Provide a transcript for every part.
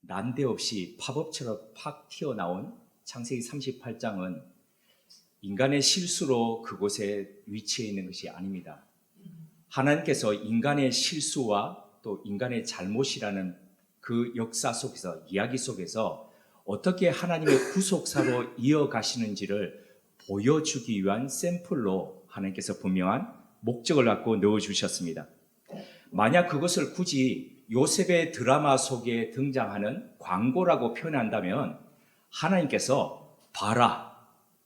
난데없이 팝업처럼 팍 튀어나온 창세기 38장은 인간의 실수로 그곳에 위치해 있는 것이 아닙니다. 하나님께서 인간의 실수와 또 인간의 잘못이라는 그 역사 속에서, 이야기 속에서 어떻게 하나님의 구속사로 이어가시는지를 보여주기 위한 샘플로 하나님께서 분명한 목적을 갖고 넣어주셨습니다. 만약 그것을 굳이 요셉의 드라마 속에 등장하는 광고라고 표현한다면 하나님께서 봐라,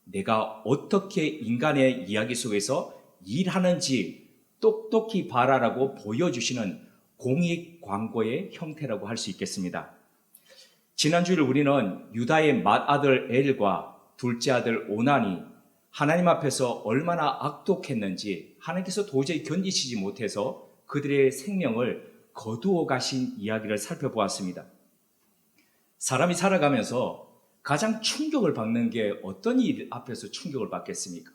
내가 어떻게 인간의 이야기 속에서 일하는지 똑똑히 봐라라고 보여주시는 공익 광고의 형태라고 할 수 있겠습니다. 지난주에 우리는 유다의 맏아들 엘과 둘째 아들 오난이 하나님 앞에서 얼마나 악독했는지 하나님께서 도저히 견디시지 못해서 그들의 생명을 거두어 가신 이야기를 살펴보았습니다. 사람이 살아가면서 가장 충격을 받는 게 어떤 일 앞에서 충격을 받겠습니까?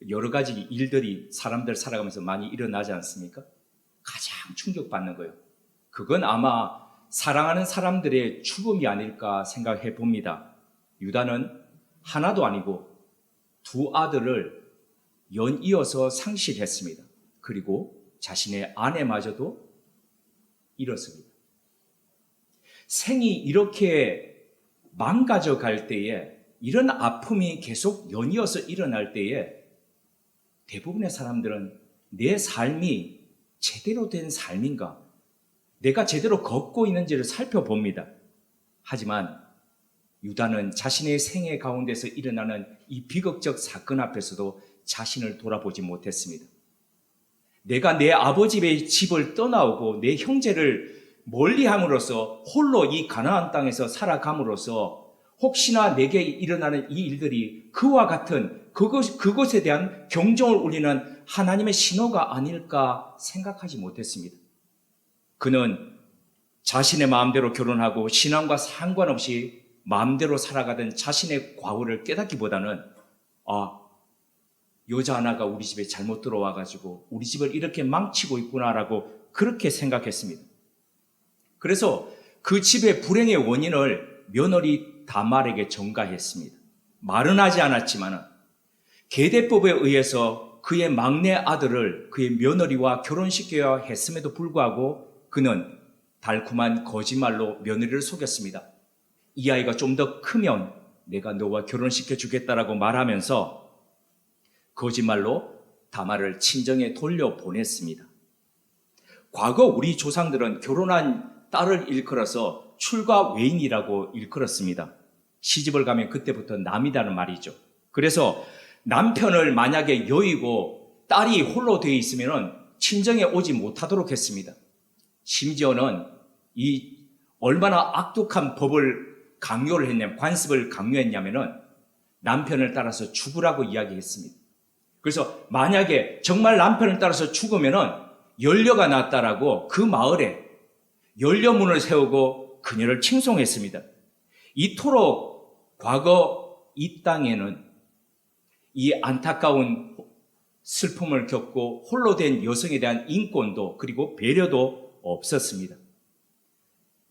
여러 가지 일들이 사람들 살아가면서 많이 일어나지 않습니까? 가장 충격받는 거예요. 그건 아마 사랑하는 사람들의 죽음이 아닐까 생각해 봅니다. 유다는 하나도 아니고 두 아들을 연이어서 상실했습니다. 그리고 자신의 아내마저도 잃었습니다. 생이 이렇게 망가져 갈 때에, 이런 아픔이 계속 연이어서 일어날 때에 대부분의 사람들은 내 삶이 제대로 된 삶인가, 내가 제대로 걷고 있는지를 살펴봅니다. 하지만 유다는 자신의 생애 가운데서 일어나는 이 비극적 사건 앞에서도 자신을 돌아보지 못했습니다. 내가 내 아버지의 집을 떠나오고 내 형제를 멀리함으로써 홀로 이 가나안 땅에서 살아감으로써 혹시나 내게 일어나는 이 일들이 그와 같은 그것에 대한 경종을 울리는 하나님의 신호가 아닐까 생각하지 못했습니다. 그는 자신의 마음대로 결혼하고 신앙과 상관없이 마음대로 살아가던 자신의 과거를 깨닫기보다는 여자 하나가 우리 집에 잘못 들어와가지고 우리 집을 이렇게 망치고 있구나라고 그렇게 생각했습니다. 그래서 그 집의 불행의 원인을 며느리 다말에게 전가했습니다. 말은 하지 않았지만 계대법에 의해서 그의 막내 아들을 그의 며느리와 결혼시켜야 했음에도 불구하고 그는 달콤한 거짓말로 며느리를 속였습니다. 이 아이가 좀 더 크면 내가 너와 결혼시켜 주겠다라고 말하면서 거짓말로 다말을 친정에 돌려보냈습니다. 과거 우리 조상들은 결혼한 딸을 일컬어서 출가 외인이라고 일컬었습니다. 시집을 가면 그때부터 남이다는 말이죠. 그래서 남편을 만약에 여의고 딸이 홀로 되어 있으면 친정에 오지 못하도록 했습니다. 심지어는 이 얼마나 악독한 법을 강요를 했냐면, 관습을 강요했냐면은 남편을 따라서 죽으라고 이야기했습니다. 그래서 만약에 정말 남편을 따라서 죽으면은 연료가 났다라고 그 마을에 연료문을 세우고 그녀를 칭송했습니다. 이토록 과거 이 땅에는 이 안타까운 슬픔을 겪고 홀로 된 여성에 대한 인권도 그리고 배려도 없었습니다.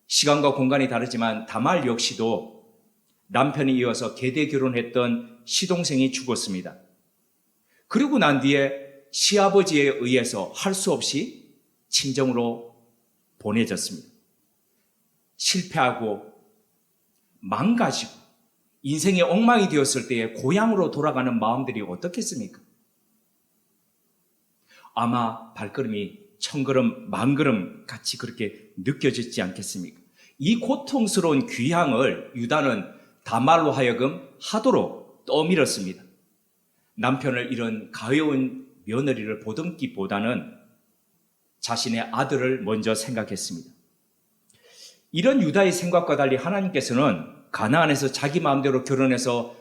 시간과 공간이 다르지만 다말 역시도 남편이 이어서 계대 결혼했던 시동생이 죽었습니다. 그리고 난 뒤에 시아버지에 의해서 할 수 없이 친정으로 보내졌습니다. 실패하고 망가지고 인생의 엉망이 되었을 때에 고향으로 돌아가는 마음들이 어떻겠습니까? 아마 발걸음이 천걸음 만걸음 같이 그렇게 느껴지지 않겠습니까? 이 고통스러운 귀향을 유다는 다말로 하여금 하도록 떠밀었습니다. 남편을 잃은 가여운 며느리를 보듬기보다는 자신의 아들을 먼저 생각했습니다. 이런 유다의 생각과 달리 하나님께서는 가나안에서 자기 마음대로 결혼해서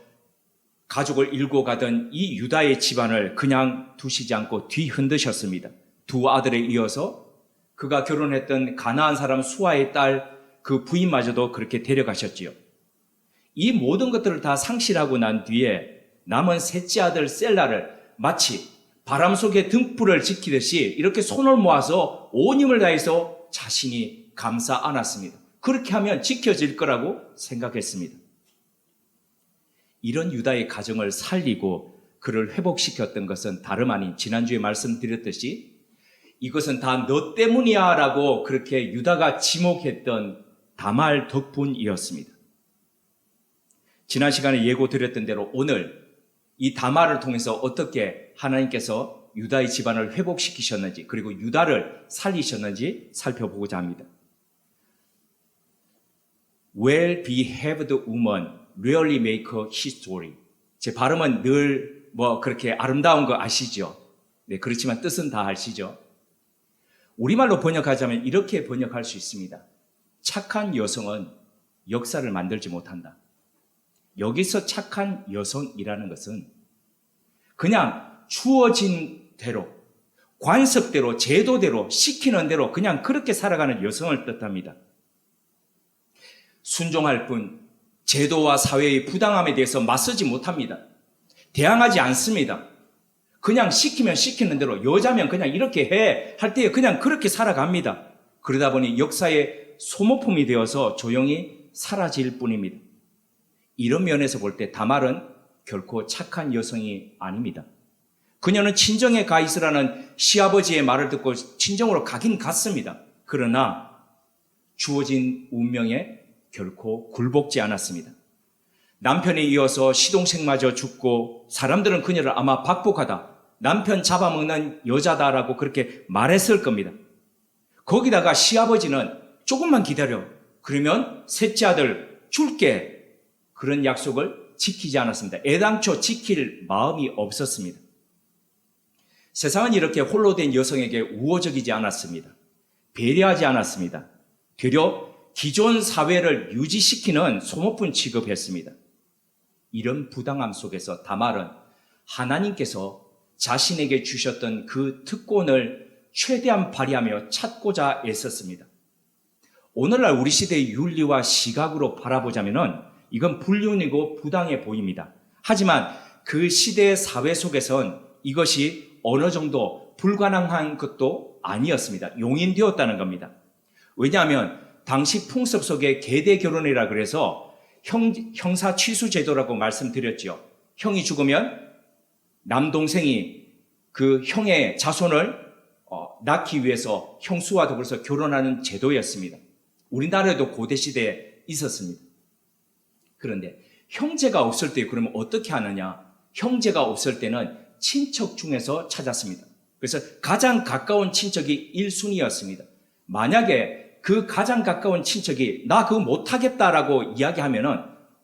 가족을 일고 가던 이 유다의 집안을 그냥 두시지 않고 뒤흔드셨습니다. 두 아들에 이어서 그가 결혼했던 가나안 사람 수아의 딸 그 부인마저도 그렇게 데려가셨지요. 이 모든 것들을 다 상실하고 난 뒤에 남은 셋째 아들 셀라를 마치 바람 속에 등불을 지키듯이 이렇게 손을 모아서 온 힘을 다해서 자신이 감싸 안았습니다. 그렇게 하면 지켜질 거라고 생각했습니다. 이런 유다의 가정을 살리고 그를 회복시켰던 것은 다름 아닌 지난주에 말씀드렸듯이 이것은 다 너 때문이야 라고 그렇게 유다가 지목했던 다말 덕분이었습니다. 지난 시간에 예고드렸던 대로 오늘 이 다말을 통해서 어떻게 하나님께서 유다의 집안을 회복시키셨는지 그리고 유다를 살리셨는지 살펴보고자 합니다. Well-behaved woman rarely make a history. 제 발음은 늘 그렇게 아름다운 거 아시죠? 네, 그렇지만 뜻은 다 아시죠? 우리말로 번역하자면 이렇게 번역할 수 있습니다. 착한 여성은 역사를 만들지 못한다. 여기서 착한 여성이라는 것은 그냥 주어진 대로, 관습대로, 제도대로, 시키는 대로 그냥 그렇게 살아가는 여성을 뜻합니다. 순종할 뿐 제도와 사회의 부당함에 대해서 맞서지 못합니다. 대항하지 않습니다. 그냥 시키면 시키는 대로 여자면 그냥 이렇게 해 할 때에 그냥 그렇게 살아갑니다. 그러다 보니 역사의 소모품이 되어서 조용히 사라질 뿐입니다. 이런 면에서 볼 때 다말은 결코 착한 여성이 아닙니다. 그녀는 친정에 가 있으라는 시아버지의 말을 듣고 친정으로 가긴 갔습니다. 그러나 주어진 운명에 결코 굴복지 않았습니다. 남편에 이어서 시동생마저 죽고 사람들은 그녀를 아마 박복하다, 남편 잡아먹는 여자다라고 그렇게 말했을 겁니다. 거기다가 시아버지는 조금만 기다려, 그러면 셋째 아들 줄게, 그런 약속을 지키지 않았습니다. 애당초 지킬 마음이 없었습니다. 세상은 이렇게 홀로 된 여성에게 우호적이지 않았습니다. 배려하지 않았습니다. 되려 기존 사회를 유지시키는 소모품 취급했습니다. 이런 부당함 속에서 다말은 하나님께서 자신에게 주셨던 그 특권을 최대한 발휘하며 찾고자 애썼습니다. 오늘날 우리 시대의 윤리와 시각으로 바라보자면 이건 불륜이고 부당해 보입니다. 하지만 그 시대의 사회 속에선 이것이 어느 정도 불가능한 것도 아니었습니다. 용인되었다는 겁니다. 왜냐하면 당시 풍습 속에 계대 결혼이라 그래서 형사 취수 제도라고 말씀드렸죠. 형이 죽으면 남동생이 그 형의 자손을 낳기 위해서 형수와 더불어서 결혼하는 제도였습니다. 우리나라에도 고대 시대에 있었습니다. 그런데 형제가 없을 때 그러면 어떻게 하느냐? 형제가 없을 때는 친척 중에서 찾았습니다. 그래서 가장 가까운 친척이 1순위였습니다. 만약에 그 가장 가까운 친척이 나 그거 못하겠다라고 이야기하면은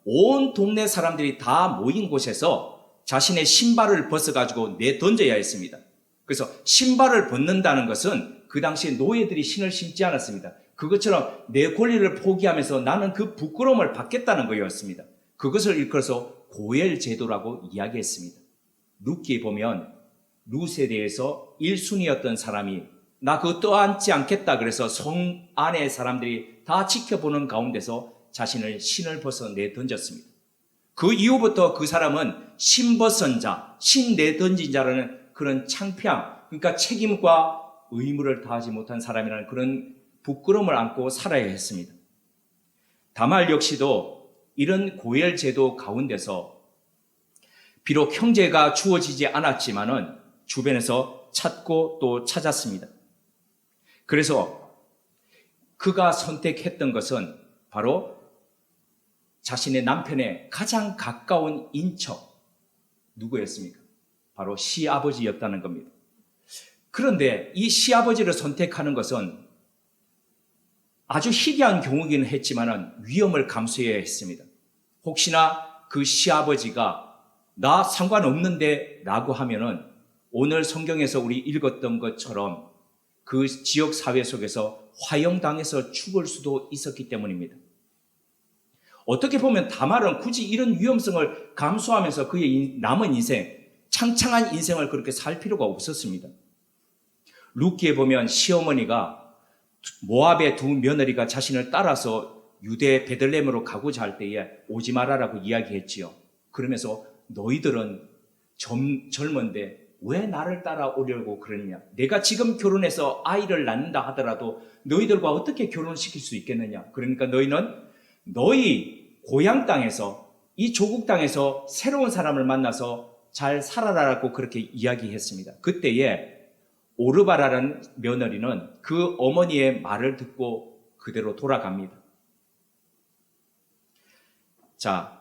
온 동네 사람들이 다 모인 곳에서 자신의 신발을 벗어가지고 내던져야 했습니다. 그래서 신발을 벗는다는 것은 그 당시에 노예들이 신을 신지 않았습니다. 그것처럼 내 권리를 포기하면서 나는 그 부끄러움을 받겠다는 거였습니다. 그것을 일컬어서 고엘 제도라고 이야기했습니다. 룻기에 보면 룻에 대해서 1순위였던 사람이 나 그거 떠안지 않겠다 그래서 성 안의 사람들이 다 지켜보는 가운데서 자신을 신을 벗어 내던졌습니다. 그 이후부터 그 사람은 신벗은 자, 신 내던진 자라는 그런 창피함, 그러니까 책임과 의무를 다하지 못한 사람이라는 그런 부끄러움을 안고 살아야 했습니다. 다말 역시도 이런 고엘 제도 가운데서 비록 형제가 주어지지 않았지만은 주변에서 찾고 또 찾았습니다. 그래서 그가 선택했던 것은 바로 자신의 남편의 가장 가까운 인척, 누구였습니까? 바로 시아버지였다는 겁니다. 그런데 이 시아버지를 선택하는 것은 아주 희귀한 경우이긴 했지만 위험을 감수해야 했습니다. 혹시나 그 시아버지가 나 상관없는데 라고 하면은 오늘 성경에서 우리 읽었던 것처럼 그 지역 사회 속에서 화형당해서 죽을 수도 있었기 때문입니다. 어떻게 보면 다말은 굳이 이런 위험성을 감수하면서 그의 남은 인생, 창창한 인생을 그렇게 살 필요가 없었습니다. 룻기에 보면 시어머니가 모압의 두 며느리가 자신을 따라서 유대 베들레헴으로 가고자 할 때에 오지 말아라고 이야기했지요. 그러면서 너희들은 젊은데 왜 나를 따라오려고 그러느냐? 내가 지금 결혼해서 아이를 낳는다 하더라도 너희들과 어떻게 결혼시킬 수 있겠느냐? 그러니까 너희는 너희 고향 땅에서, 이 조국 땅에서 새로운 사람을 만나서 잘 살아라라고 그렇게 이야기했습니다. 그때에 오르바라는 며느리는 그 어머니의 말을 듣고 그대로 돌아갑니다. 자,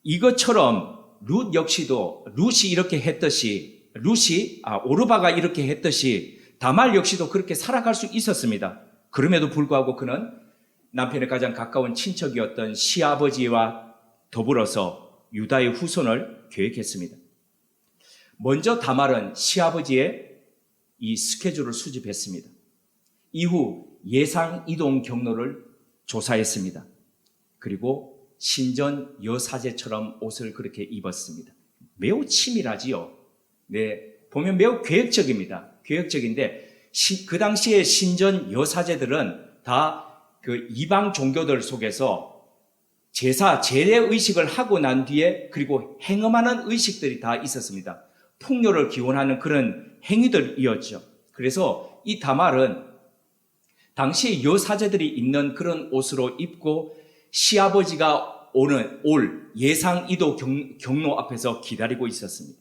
이것처럼 룻이 이렇게 했듯이, 오르바가 이렇게 했듯이 다말 역시도 그렇게 살아갈 수 있었습니다. 그럼에도 불구하고 그는 남편의 가장 가까운 친척이었던 시아버지와 더불어서 유다의 후손을 계획했습니다. 먼저 다말은 시아버지의 이 스케줄을 수집했습니다. 이후 예상 이동 경로를 조사했습니다. 그리고 신전 여사제처럼 옷을 그렇게 입었습니다. 매우 치밀하지요. 네, 보면 매우 계획적입니다. 계획적인데 그 당시에 신전 여사제들은 다 그 이방 종교들 속에서 제례 의식을 하고 난 뒤에 그리고 행음하는 의식들이 다 있었습니다. 풍요를 기원하는 그런 행위들이었죠. 그래서 이 다말은 당시에 여사제들이 입는 그런 옷으로 입고 시아버지가 올 예상 이도 경로 앞에서 기다리고 있었습니다.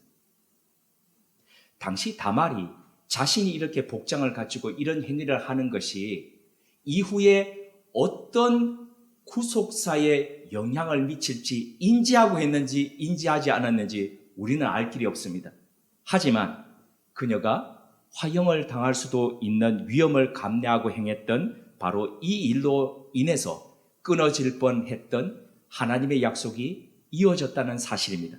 당시 다말이 자신이 이렇게 복장을 갖추고 이런 행위를 하는 것이 이후에 어떤 구속사에 영향을 미칠지 인지하고 했는지 인지하지 않았는지 우리는 알 길이 없습니다. 하지만 그녀가 화형을 당할 수도 있는 위험을 감내하고 행했던 바로 이 일로 인해서 끊어질 뻔했던 하나님의 약속이 이어졌다는 사실입니다.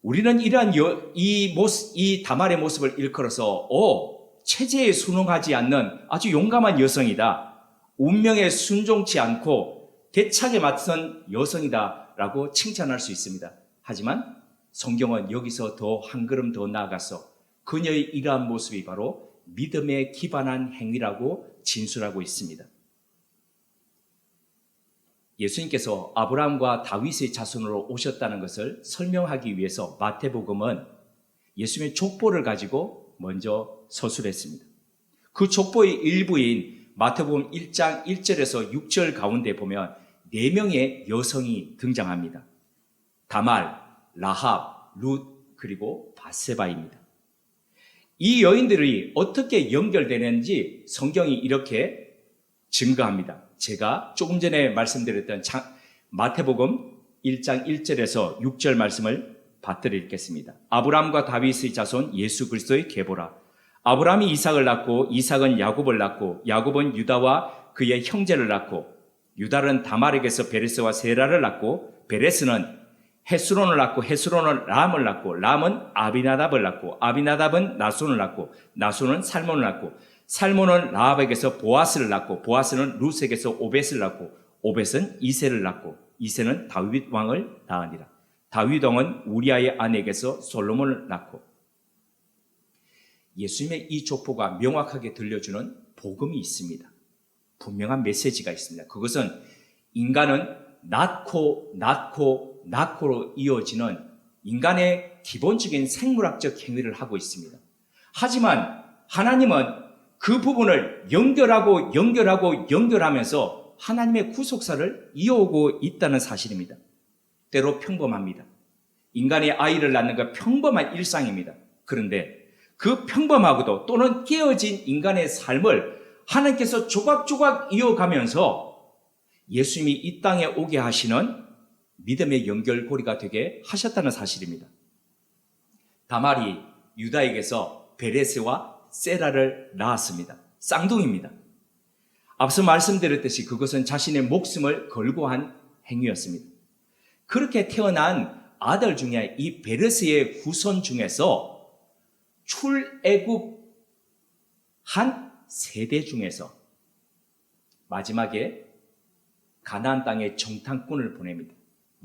우리는 이러한 이 다말의 모습을 일컬어서 체제에 순응하지 않는 아주 용감한 여성이다. 운명에 순종치 않고 대차게 맞선 여성이다라고 칭찬할 수 있습니다. 하지만 성경은 여기서 더 한 걸음 더 나아가서 그녀의 이러한 모습이 바로 믿음에 기반한 행위라고 진술하고 있습니다. 예수님께서 아브라함과 다윗의 자손으로 오셨다는 것을 설명하기 위해서 마태복음은 예수님의 족보를 가지고 먼저 서술했습니다. 그 족보의 일부인 마태복음 1장 1절에서 6절 가운데 보면 4명의 여성이 등장합니다. 다말, 라합, 룻, 그리고 바세바입니다. 이 여인들이 어떻게 연결되는지 성경이 이렇게 증거합니다. 제가 조금 전에 말씀드렸던 마태복음 1장 1절에서 6절 말씀을 받들어 읽겠습니다. 아브라함과 다윗의 자손 예수 그리스도의 계보라. 아브라함이 이삭을 낳고 이삭은 야곱을 낳고 야곱은 유다와 그의 형제를 낳고 유다는 다말에게서 베레스와 세라를 낳고 베레스는 헤스론을 낳고 헤스론은 람을 낳고 람은 아비나답을 낳고 아비나답은 나손을 낳고 나손은 살몬을 낳고 살몬은 라합에게서 보아스를 낳고 보아스는 룻에게서 오벳을 낳고 오벳은 이새를 낳고 이새는 다윗 왕을 낳으니라. 다윗 왕은 우리아의 아내에게서 솔로몬을 낳고 예수님의 이 족보가 명확하게 들려주는 복음이 있습니다. 분명한 메시지가 있습니다. 그것은 인간은 낳고로 이어지는 인간의 기본적인 생물학적 행위를 하고 있습니다. 하지만 하나님은 그 부분을 연결하면서 하나님의 구속사를 이어오고 있다는 사실입니다. 때로 평범합니다. 인간의 아이를 낳는 것 평범한 일상입니다. 그런데 그 평범하고도 또는 깨어진 인간의 삶을 하나님께서 조각조각 이어가면서 예수님이 이 땅에 오게 하시는 믿음의 연결고리가 되게 하셨다는 사실입니다. 다말이 유다에게서 베레스와 세라를 낳았습니다. 쌍둥이입니다. 앞서 말씀드렸듯이 그것은 자신의 목숨을 걸고 한 행위였습니다. 그렇게 태어난 아들 중에 이 베레스의 후손 중에서 출애굽 한 세대 중에서 마지막에 가나안 땅에 정탐꾼을 보냅니다.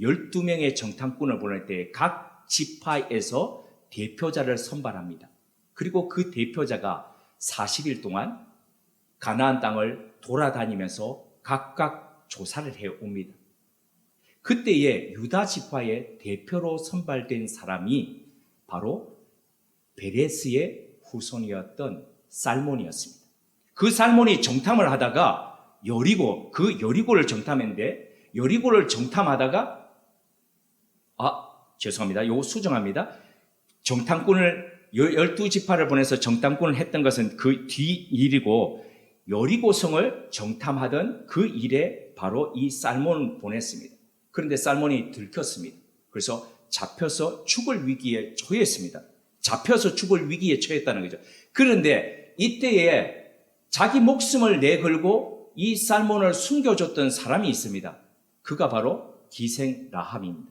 12명의 정탐꾼을 보낼 때 각 지파에서 대표자를 선발합니다. 그리고 그 대표자가 40일 동안 가나안 땅을 돌아다니면서 각각 조사를 해옵니다. 그때에 유다 지파의 대표로 선발된 사람이 바로 베레스의 후손이었던 살몬이었습니다. 그 살몬이 정탐을 하다가 여리고를 정탐했는데, 여리고를 정탐하다가 죄송합니다. 요거 수정합니다. 정탐꾼을 12지파를 보내서 정탐꾼을 했던 것은 그 뒤 일이고, 여리고성을 정탐하던 그 일에 바로 이 살몬을 보냈습니다. 그런데 살몬이 들켰습니다. 그래서 잡혀서 죽을 위기에 처했습니다. 잡혀서 죽을 위기에 처했다는 거죠. 그런데 이때에 자기 목숨을 내걸고 이 살몬을 숨겨줬던 사람이 있습니다. 그가 바로 기생 라합입니다.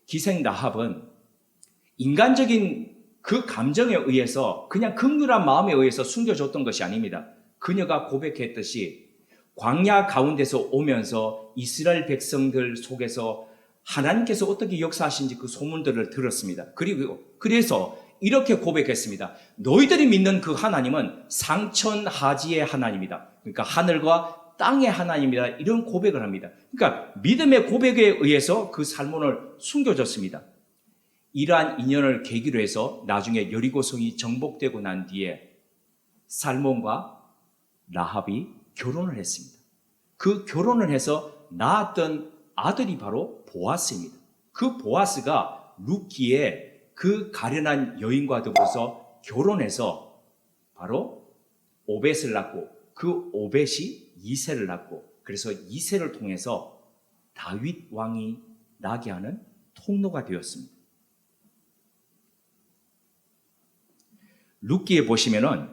기생 라합은 인간적인 그 감정에 의해서, 그냥 극률한 마음에 의해서 숨겨줬던 것이 아닙니다. 그녀가 고백했듯이 광야 가운데서 오면서 이스라엘 백성들 속에서 하나님께서 어떻게 역사하신지 그 소문들을 들었습니다. 그래서 이렇게 고백했습니다. 너희들이 믿는 그 하나님은 상천하지의 하나님이다. 그러니까 하늘과 땅의 하나님이다. 이런 고백을 합니다. 그러니까 믿음의 고백에 의해서 그 살몬을 숨겨줬습니다. 이러한 인연을 계기로 해서 나중에 여리고성이 정복되고 난 뒤에 살몬과 라합이 결혼을 했습니다. 그 결혼을 해서 낳았던 아들이 바로 보아스입니다. 그 보아스가 룻기의 그 가련한 여인과 더불어서 결혼해서 바로 오벳을 낳고, 그 오벳이 이새를 낳고, 그래서 이새를 통해서 다윗 왕이 나게 하는 통로가 되었습니다. 룻기에 보시면은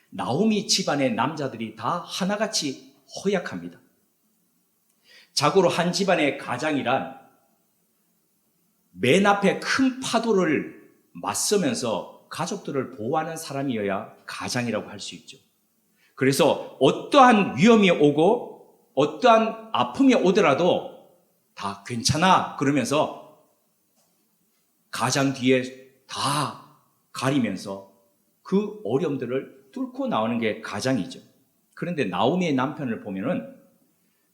나오미 집안의 남자들이 다 하나같이 허약합니다. 자고로 한 집안의 가장이란 맨 앞에 큰 파도를 맞서면서 가족들을 보호하는 사람이어야 가장이라고 할 수 있죠. 그래서 어떠한 위험이 오고 어떠한 아픔이 오더라도 다 괜찮아 그러면서 가장 뒤에 다 가리면서 그 어려움들을 뚫고 나오는 게 가장이죠. 그런데 나오미의 남편을 보면은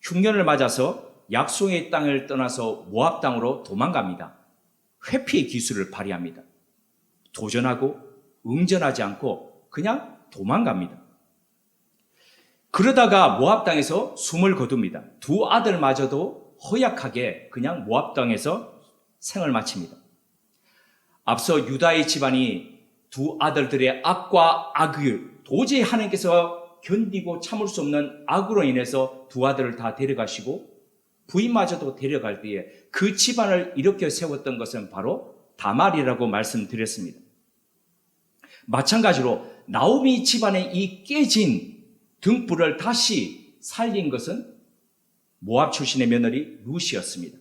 흉년을 맞아서 약속의 땅을 떠나서 모압 땅으로 도망갑니다. 회피의 기술을 발휘합니다. 도전하고 응전하지 않고 그냥 도망갑니다. 그러다가 모압 땅에서 숨을 거둡니다. 두 아들마저도 허약하게 그냥 모압 땅에서 생을 마칩니다. 앞서 유다의 집안이 두 아들들의 악과 악을 도저히 하나님께서 견디고 참을 수 없는 악으로 인해서 두 아들을 다 데려가시고 부인마저도 데려갈 때에 그 집안을 일으켜 세웠던 것은 바로 다말이라고 말씀드렸습니다. 마찬가지로 나오미 집안의 이 깨진 등불을 다시 살린 것은 모압 출신의 며느리 룻이었습니다.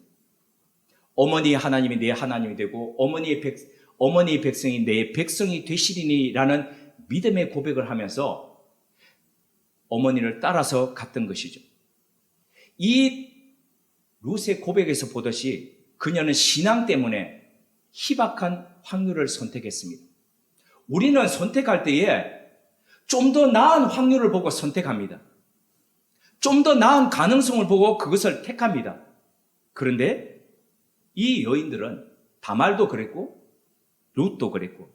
어머니의 하나님이 내 하나님이 되고 어머니의 백성이 내 백성이 되시리니라는 믿음의 고백을 하면서 어머니를 따라서 갔던 것이죠. 이 룻의 고백에서 보듯이 그녀는 신앙 때문에 희박한 확률을 선택했습니다. 우리는 선택할 때에 좀 더 나은 확률을 보고 선택합니다. 좀 더 나은 가능성을 보고 그것을 택합니다. 그런데 이 여인들은 다말도 그랬고 룻도 그랬고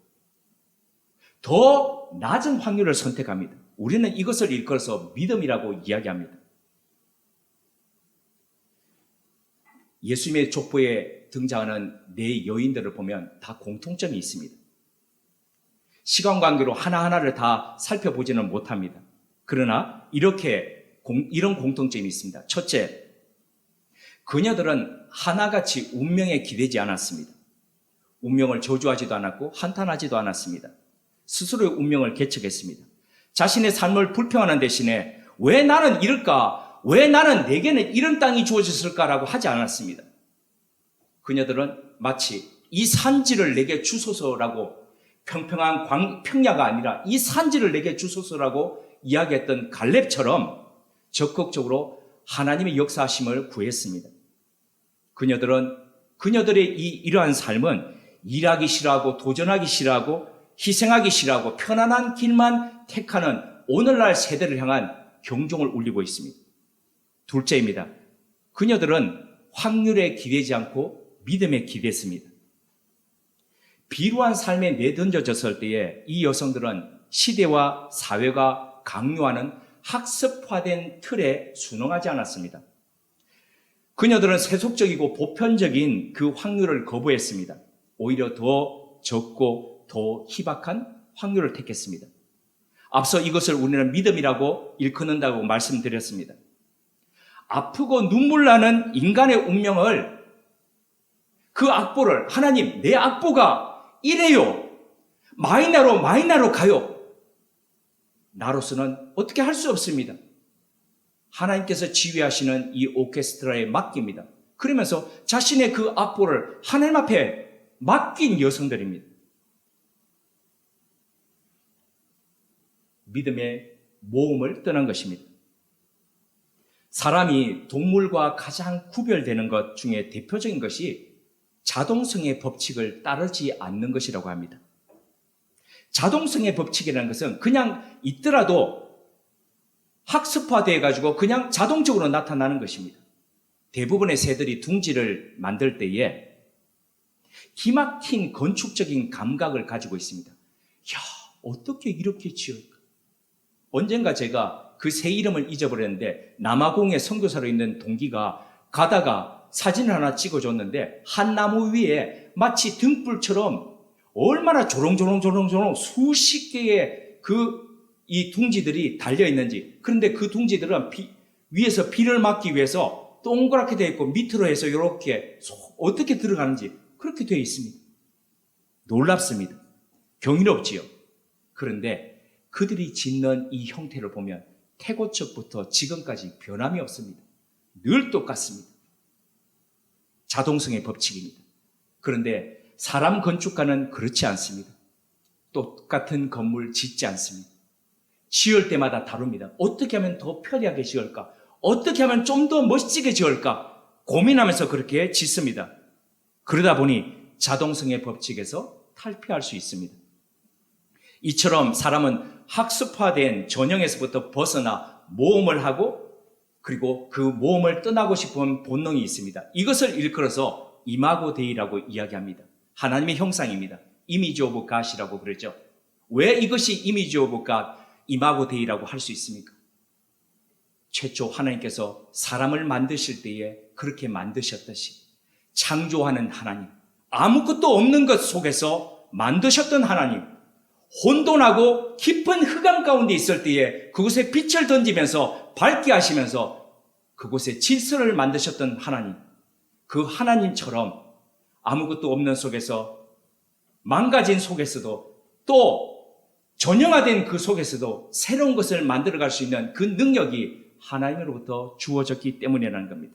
더 낮은 확률을 선택합니다. 우리는 이것을 일컬어서 믿음이라고 이야기합니다. 예수님의 족보에 등장하는 네 여인들을 보면 다 공통점이 있습니다. 시간 관계로 하나하나를 다 살펴보지는 못합니다. 그러나 이런 공통점이 있습니다. 첫째, 그녀들은 하나같이 운명에 기대지 않았습니다. 운명을 저주하지도 않았고 한탄하지도 않았습니다. 스스로의 운명을 개척했습니다. 자신의 삶을 불평하는 대신에 왜 나는 이럴까? 왜 내게는 이런 땅이 주어졌을까라고 하지 않았습니다. 그녀들은 마치 이 산지를 내게 주소서라고, 평평한 평야가 아니라 이 산지를 내게 주소서라고 이야기했던 갈렙처럼 적극적으로 하나님의 역사하심을 구했습니다. 그녀들의 이러한 삶은 일하기 싫어하고 도전하기 싫어하고 희생하기 싫어하고 편안한 길만 택하는 오늘날 세대를 향한 경종을 울리고 있습니다. 둘째입니다. 그녀들은 확률에 기대지 않고 믿음에 기대했습니다. 비루한 삶에 내던져졌을 때에 이 여성들은 시대와 사회가 강요하는 학습화된 틀에 순응하지 않았습니다. 그녀들은 세속적이고 보편적인 그 확률을 거부했습니다. 오히려 더 적고 더 희박한 확률을 택했습니다. 앞서 이것을 우리는 믿음이라고 일컫는다고 말씀드렸습니다. 아프고 눈물 나는 인간의 운명을, 그 악보를, 하나님 내 악보가 이래요, 마이너로 가요, 나로서는 어떻게 할 수 없습니다. 하나님께서 지휘하시는 이 오케스트라에 맡깁니다. 그러면서 자신의 그 악보를 하나님 앞에 맡긴 여성들입니다. 믿음의 모험을 떠난 것입니다. 사람이 동물과 가장 구별되는 것 중에 대표적인 것이 자동성의 법칙을 따르지 않는 것이라고 합니다. 자동성의 법칙이라는 것은 그냥 있더라도 학습화되어 가지고 그냥 자동적으로 나타나는 것입니다. 대부분의 새들이 둥지를 만들 때에 기막힌 건축적인 감각을 가지고 있습니다. 야, 어떻게 이렇게 지을까? 언젠가 제가 그 새 이름을 잊어버렸는데 남아공에 선교사로 있는 동기가 가다가 사진을 하나 찍어줬는데 한 나무 위에 마치 등불처럼 얼마나 조롱조롱 수십 개의 이 둥지들이 달려 있는지. 그런데 그 둥지들은 위에서 비를 막기 위해서 동그랗게 되어 있고 밑으로 해서 이렇게 어떻게 들어가는지 그렇게 되어 있습니다. 놀랍습니다. 경이롭지요. 그런데 그들이 짓는 이 형태를 보면 태고적부터 지금까지 변함이 없습니다. 늘 똑같습니다. 자동성의 법칙입니다. 그런데 사람 건축가는 그렇지 않습니다. 똑같은 건물 짓지 않습니다. 지을 때마다 다릅니다. 어떻게 하면 더 편리하게 지을까? 어떻게 하면 좀 더 멋지게 지을까? 고민하면서 그렇게 짓습니다. 그러다 보니 자동성의 법칙에서 탈피할 수 있습니다. 이처럼 사람은 학습화된 전형에서부터 벗어나 모험을 하고 그리고 그 모험을 떠나고 싶은 본능이 있습니다. 이것을 일컬어서 이마고 데이라고 이야기합니다. 하나님의 형상입니다. 이미지 오브 갓이라고 그러죠. 왜 이것이 이미지 오브 갓, 이마고 데이라고 할 수 있습니까? 최초 하나님께서 사람을 만드실 때에 그렇게 만드셨듯이 창조하는 하나님, 아무것도 없는 것 속에서 만드셨던 하나님, 혼돈하고 깊은 흑암 가운데 있을 때에 그곳에 빛을 던지면서 밝게 하시면서 그곳에 질서를 만드셨던 하나님, 그 하나님처럼 아무것도 없는 속에서, 망가진 속에서도, 또 전형화된 그 속에서도 새로운 것을 만들어갈 수 있는 그 능력이 하나님으로부터 주어졌기 때문이라는 겁니다.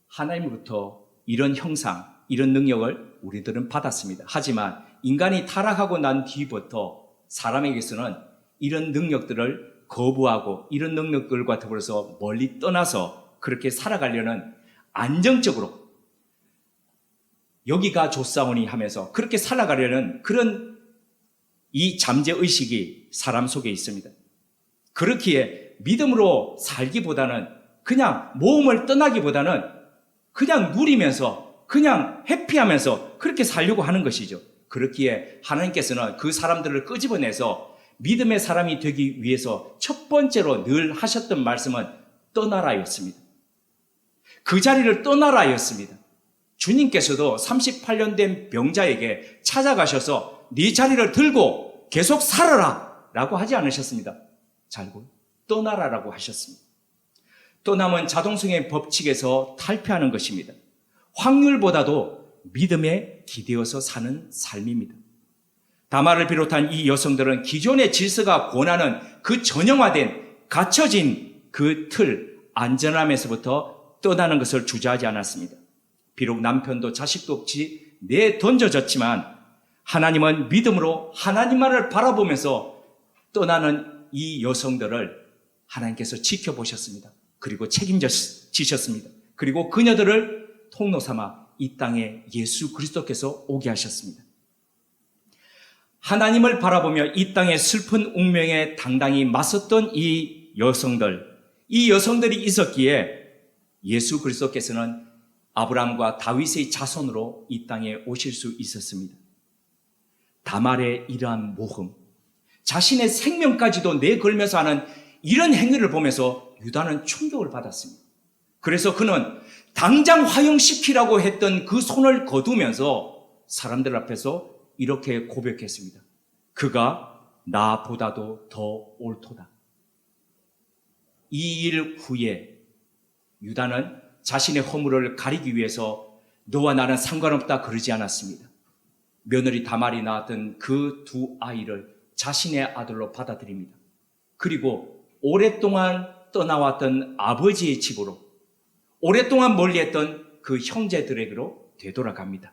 하나님으로부터 이런 형상, 이런 능력을 우리들은 받았습니다. 하지만 인간이 타락하고 난 뒤부터 사람에게서는 이런 능력들을 거부하고 이런 능력들과 더불어서 멀리 떠나서 그렇게 살아가려는, 안정적으로 여기가 좋사오니 하면서 그렇게 살아가려는 그런 이 잠재의식이 사람 속에 있습니다. 그렇기에 믿음으로 살기보다는, 그냥 모험을 떠나기보다는 그냥 누리면서 그냥 해피하면서 그렇게 살려고 하는 것이죠. 그렇기에 하나님께서는 그 사람들을 끄집어내서 믿음의 사람이 되기 위해서 첫 번째로 늘 하셨던 말씀은 떠나라였습니다. 그 자리를 떠나라였습니다. 주님께서도 38년 된 병자에게 찾아가셔서 네 자리를 들고 계속 살아라 라고 하지 않으셨습니다. 잘고 떠나라라고 하셨습니다. 떠남은 자동성의 법칙에서 탈피하는 것입니다. 확률보다도 믿음에 기대어서 사는 삶입니다. 다말을 비롯한 이 여성들은 기존의 질서가 권하는 그 전형화된 갇혀진 그 틀, 안전함에서부터 떠나는 것을 주저하지 않았습니다. 비록 남편도 자식도 없이 내던져졌지만 하나님은 믿음으로 하나님만을 바라보면서 떠나는 이 여성들을 하나님께서 지켜보셨습니다. 그리고 책임지셨습니다. 그리고 그녀들을 통로 삼아 이 땅에 예수 그리스도께서 오게 하셨습니다. 하나님을 바라보며 이 땅의 슬픈 운명에 당당히 맞섰던 이 여성들이 있었기에 예수 그리스도께서는 아브라함과 다윗의 자손으로 이 땅에 오실 수 있었습니다. 다말의 이러한 모험, 자신의 생명까지도 내걸면서 하는 이런 행위를 보면서 유다는 충격을 받았습니다. 그래서 그는 당장 화형시키라고 했던 그 손을 거두면서 사람들 앞에서 이렇게 고백했습니다. 그가 나보다도 더 옳도다. 이 일 후에 유다는 자신의 허물을 가리기 위해서 너와 나는 상관없다 그러지 않았습니다. 며느리 다말이 낳았던 그 두 아이를 자신의 아들로 받아들입니다. 그리고 오랫동안 떠나왔던 아버지의 집으로, 오랫동안 멀리했던 그 형제들에게로 되돌아갑니다.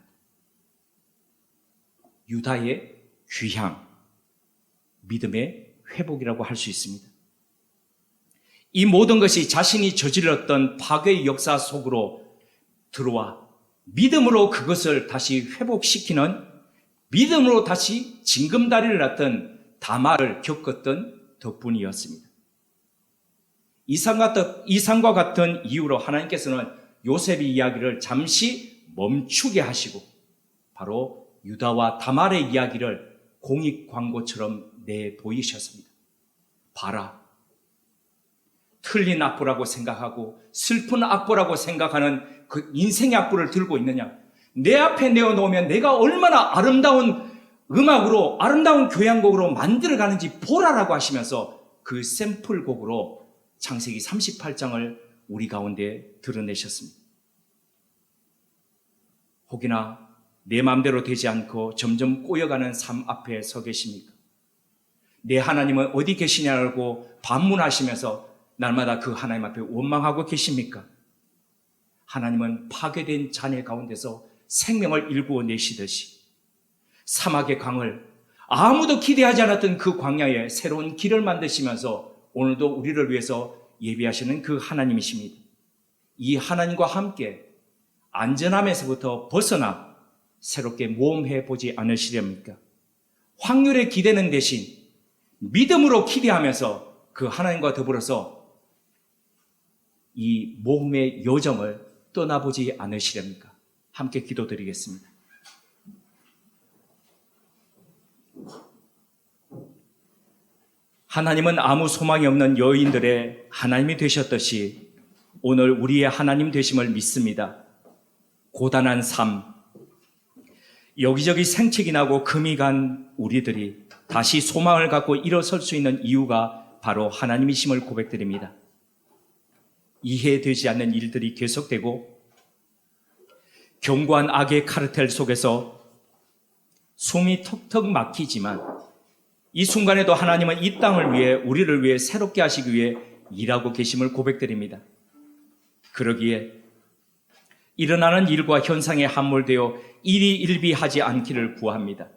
유다의 귀향, 믿음의 회복이라고 할 수 있습니다. 이 모든 것이 자신이 저질렀던 파괴의 역사 속으로 들어와 믿음으로 그것을 다시 회복시키는, 믿음으로 다시 징검다리를 났던 다말을 겪었던 덕분이었습니다. 이상과 같은 이유로 하나님께서는 요셉의 이야기를 잠시 멈추게 하시고 바로 유다와 다말의 이야기를 공익 광고처럼 내보이셨습니다. 봐라, 틀린 악보라고 생각하고 슬픈 악보라고 생각하는 그 인생의 악보를 들고 있느냐? 내 앞에 내어놓으면 내가 얼마나 아름다운 음악으로, 아름다운 교향곡으로 만들어가는지 보라라고 하시면서 그 샘플곡으로 창세기 38장을 우리 가운데 드러내셨습니다. 혹이나 내 마음대로 되지 않고 점점 꼬여가는 삶 앞에 서 계십니까? 내 하나님은 어디 계시냐고 반문하시면서 날마다 그 하나님 앞에 원망하고 계십니까? 하나님은 파괴된 자녀 가운데서 생명을 일구어 내시듯이 사막의 강을 아무도 기대하지 않았던 그 광야에 새로운 길을 만드시면서 오늘도 우리를 위해서 예비하시는 그 하나님이십니다. 이 하나님과 함께 안전함에서부터 벗어나 새롭게 모험해 보지 않으시렵니까? 확률에 기대는 대신 믿음으로 기대하면서 그 하나님과 더불어서 이 모험의 여정을 떠나보지 않으시렵니까? 함께 기도드리겠습니다. 하나님은 아무 소망이 없는 여인들의 하나님이 되셨듯이 오늘 우리의 하나님 되심을 믿습니다. 고단한 삶, 여기저기 생책이 나고 금이 간 우리들이 다시 소망을 갖고 일어설 수 있는 이유가 바로 하나님이심을 고백드립니다. 이해되지 않는 일들이 계속되고 견고한 악의 카르텔 속에서 숨이 턱턱 막히지만 이 순간에도 하나님은 이 땅을 위해, 우리를 위해 새롭게 하시기 위해 일하고 계심을 고백드립니다. 그러기에 일어나는 일과 현상에 함몰되어 일이 일비하지 않기를 구합니다.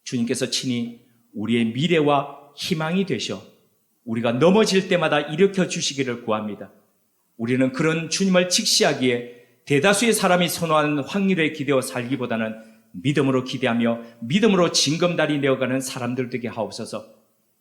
주님께서 친히 우리의 미래와 희망이 되셔 우리가 넘어질 때마다 일으켜 주시기를 구합니다. 우리는 그런 주님을 직시하기에 대다수의 사람이 선호하는 확률에 기대어 살기보다는 믿음으로 기대하며 믿음으로 징검다리 내어가는 사람들 되게 하옵소서.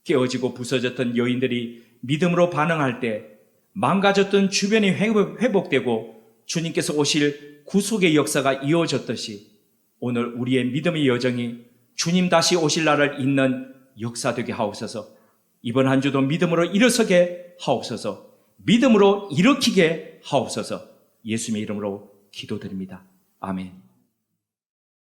깨어지고 부서졌던 여인들이 믿음으로 반응할 때 망가졌던 주변이 회복되고 주님께서 오실 구속의 역사가 이어졌듯이 오늘 우리의 믿음의 여정이 주님 다시 오실 날을 잇는 역사 되게 하옵소서. 이번 한 주도 믿음으로 일어서게 하옵소서. 믿음으로 일으키게 하옵소서. 예수님의 이름으로 기도드립니다. 아멘.